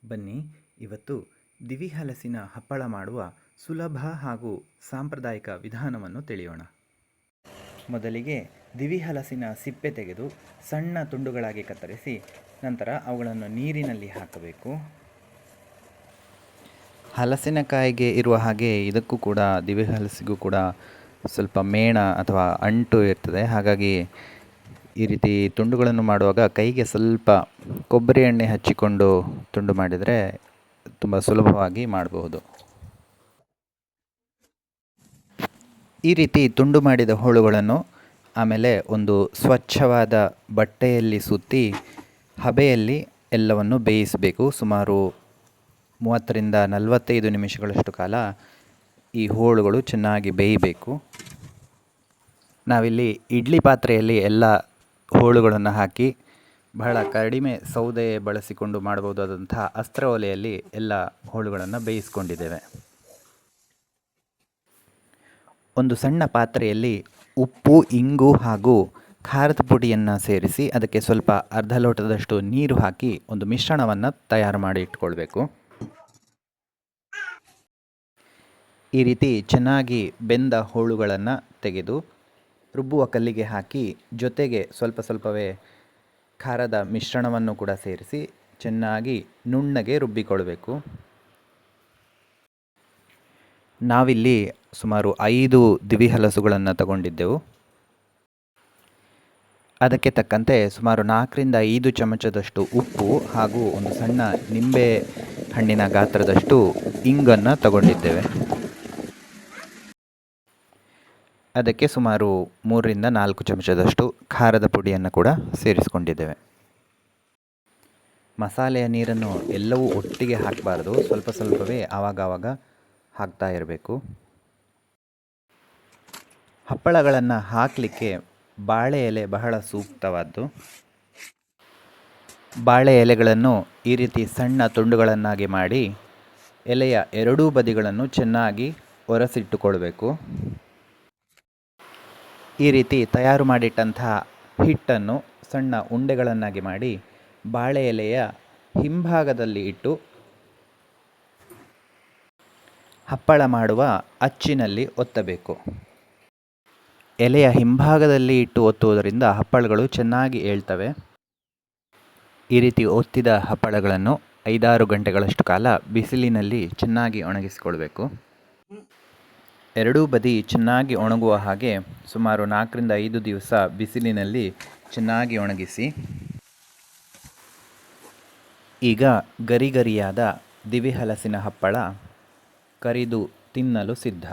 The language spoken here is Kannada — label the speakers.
Speaker 1: ಬನ್ನಿ ಇವತ್ತು ದಿವಿ ಹಲಸಿನ ಹಪ್ಪಳ ಮಾಡುವ ಸುಲಭ ಹಾಗೂ ಸಾಂಪ್ರದಾಯಿಕ ವಿಧಾನವನ್ನು ತಿಳಿಯೋಣ. ಮೊದಲಿಗೆ ದಿವಿ ಹಲಸಿನ ಸಿಪ್ಪೆ ತೆಗೆದು ಸಣ್ಣ ತುಂಡುಗಳಾಗಿ ಕತ್ತರಿಸಿ ನಂತರ ಅವುಗಳನ್ನು ನೀರಿನಲ್ಲಿ ಹಾಕಬೇಕು. ಹಲಸಿನಕಾಯಿಗೆ ಇರುವ ಹಾಗೆ ಇದಕ್ಕೂ ಕೂಡ ದಿವಿ ಹಲಸಿಗೂ ಕೂಡ ಸ್ವಲ್ಪ ಮೇಣ ಅಥವಾ ಅಂಟು ಇರ್ತದೆ. ಹಾಗಾಗಿ ಈ ರೀತಿ ತುಂಡುಗಳನ್ನು ಮಾಡುವಾಗ ಕೈಗೆ ಸ್ವಲ್ಪ ಕೊಬ್ಬರಿ ಎಣ್ಣೆ ಹಚ್ಚಿಕೊಂಡು ತುಂಡು ಮಾಡಿದರೆ ತುಂಬ ಸುಲಭವಾಗಿ ಮಾಡಬಹುದು. ಈ ರೀತಿ ತುಂಡು ಮಾಡಿದ ಹೋಳುಗಳನ್ನು ಆಮೇಲೆ ಒಂದು ಸ್ವಚ್ಛವಾದ ಬಟ್ಟೆಯಲ್ಲಿ ಸುತ್ತಿ ಹಬೆಯಲ್ಲಿ ಎಲ್ಲವನ್ನು ಬೇಯಿಸಬೇಕು. ಸುಮಾರು 30ರಿಂದ 45 ನಿಮಿಷಗಳಷ್ಟು ಕಾಲ ಈ ಹೋಳುಗಳು ಚೆನ್ನಾಗಿ ಬೇಯಬೇಕು. ನಾವಿಲ್ಲಿ ಇಡ್ಲಿ ಪಾತ್ರೆಯಲ್ಲಿ ಎಲ್ಲ ಹೋಳುಗಳನ್ನು ಹಾಕಿ ಬಹಳ ಕಡಿಮೆ ಸೌದೆ ಬಳಸಿಕೊಂಡು ಮಾಡಬಹುದಾದಂತಹ ಅಸ್ತ್ರ ಒಲೆಯಲ್ಲಿ ಎಲ್ಲ ಹೋಳುಗಳನ್ನು ಬೇಯಿಸ್ಕೊಂಡಿದ್ದೇವೆ. ಒಂದು ಸಣ್ಣ ಪಾತ್ರೆಯಲ್ಲಿ ಉಪ್ಪು, ಇಂಗು ಹಾಗೂ ಖಾರದ ಪುಡಿಯನ್ನು ಸೇರಿಸಿ ಅದಕ್ಕೆ ಸ್ವಲ್ಪ ಅರ್ಧ ಲೋಟದಷ್ಟು ನೀರು ಹಾಕಿ ಒಂದು ಮಿಶ್ರಣವನ್ನು ತಯಾರು ಮಾಡಿ ಇಟ್ಕೊಳ್ಬೇಕು. ಈ ರೀತಿ ಚೆನ್ನಾಗಿ ಬೆಂದ ಹೋಳುಗಳನ್ನು ತೆಗೆದು ರುಬ್ಬುವ ಕಲ್ಲಿಗೆ ಹಾಕಿ ಜೊತೆಗೆ ಸ್ವಲ್ಪ ಸ್ವಲ್ಪವೇ ಖಾರದ ಮಿಶ್ರಣವನ್ನು ಕೂಡ ಸೇರಿಸಿ ಚೆನ್ನಾಗಿ ನುಣ್ಣಗೆ ರುಬ್ಬಿಕೊಳ್ಬೇಕು. ನಾವಿಲ್ಲಿ ಸುಮಾರು 5 ದಿವಿ ಹಲಸುಗಳನ್ನು ತಗೊಂಡಿದ್ದೆವು. ಅದಕ್ಕೆ ತಕ್ಕಂತೆ ಸುಮಾರು 4ರಿಂದ 5 ಚಮಚದಷ್ಟು ಉಪ್ಪು ಹಾಗೂ ಒಂದು ಸಣ್ಣ ನಿಂಬೆ ಹಣ್ಣಿನ ಗಾತ್ರದಷ್ಟು ಇಂಗನ್ನು ತಗೊಂಡಿದ್ದೇವೆ. ಅದಕ್ಕೆ ಸುಮಾರು 3ರಿಂದ 4 ಚಮಚದಷ್ಟು ಖಾರದ ಪುಡಿಯನ್ನು ಕೂಡ ಸೇರಿಸ್ಕೊಂಡಿದ್ದೇವೆ. ಮಸಾಲೆಯ ನೀರನ್ನು ಎಲ್ಲವೂ ಒಟ್ಟಿಗೆ ಹಾಕಬಾರ್ದು, ಸ್ವಲ್ಪ ಸ್ವಲ್ಪವೇ ಆವಾಗವಾಗ ಹಾಕ್ತಾ ಇರಬೇಕು. ಹಪ್ಪಳಗಳನ್ನು ಹಾಕಲಿಕ್ಕೆ ಬಾಳೆ ಎಲೆ ಬಹಳ ಸೂಕ್ತವಾದ್ದು. ಬಾಳೆ ಎಲೆಗಳನ್ನು ಈ ರೀತಿ ಸಣ್ಣ ತುಂಡುಗಳನ್ನಾಗಿ ಮಾಡಿ ಎಲೆಯ ಎರಡೂ ಬದಿಗಳನ್ನು ಚೆನ್ನಾಗಿ ಒರೆಸಿಟ್ಟುಕೊಳ್ಬೇಕು. ಈ ರೀತಿ ತಯಾರು ಮಾಡಿಟ್ಟಂತಹ ಹಿಟ್ಟನ್ನು ಸಣ್ಣ ಉಂಡೆಗಳನ್ನಾಗಿ ಮಾಡಿ ಬಾಳೆ ಎಲೆಯ ಹಿಂಭಾಗದಲ್ಲಿ ಇಟ್ಟು ಹಪ್ಪಳ ಮಾಡುವ ಅಚ್ಚಿನಲ್ಲಿ ಒತ್ತಬೇಕು. ಎಲೆಯ ಹಿಂಭಾಗದಲ್ಲಿ ಇಟ್ಟು ಒತ್ತುವುದರಿಂದ ಹಪ್ಪಳಗಳು ಚೆನ್ನಾಗಿ ಏಳ್ತವೆ. ಈ ರೀತಿ ಒತ್ತಿದ ಹಪ್ಪಳಗಳನ್ನು 5-6 ಗಂಟೆಗಳಷ್ಟು ಕಾಲ ಬಿಸಿಲಿನಲ್ಲಿ ಚೆನ್ನಾಗಿ ಒಣಗಿಸಿಕೊಳ್ಬೇಕು. ಎರಡೂ ಬದಿ ಚೆನ್ನಾಗಿ ಒಣಗುವ ಹಾಗೆ ಸುಮಾರು 4ರಿಂದ 5 ದಿವಸ ಬಿಸಿಲಿನಲ್ಲಿ ಚೆನ್ನಾಗಿ ಒಣಗಿಸಿ. ಈಗ ಗರಿಗರಿಯಾದ ದಿವಿ ಹಲಸಿನ ಹಪ್ಪಳ ಕರಿದು ತಿನ್ನಲು ಸಿದ್ಧ.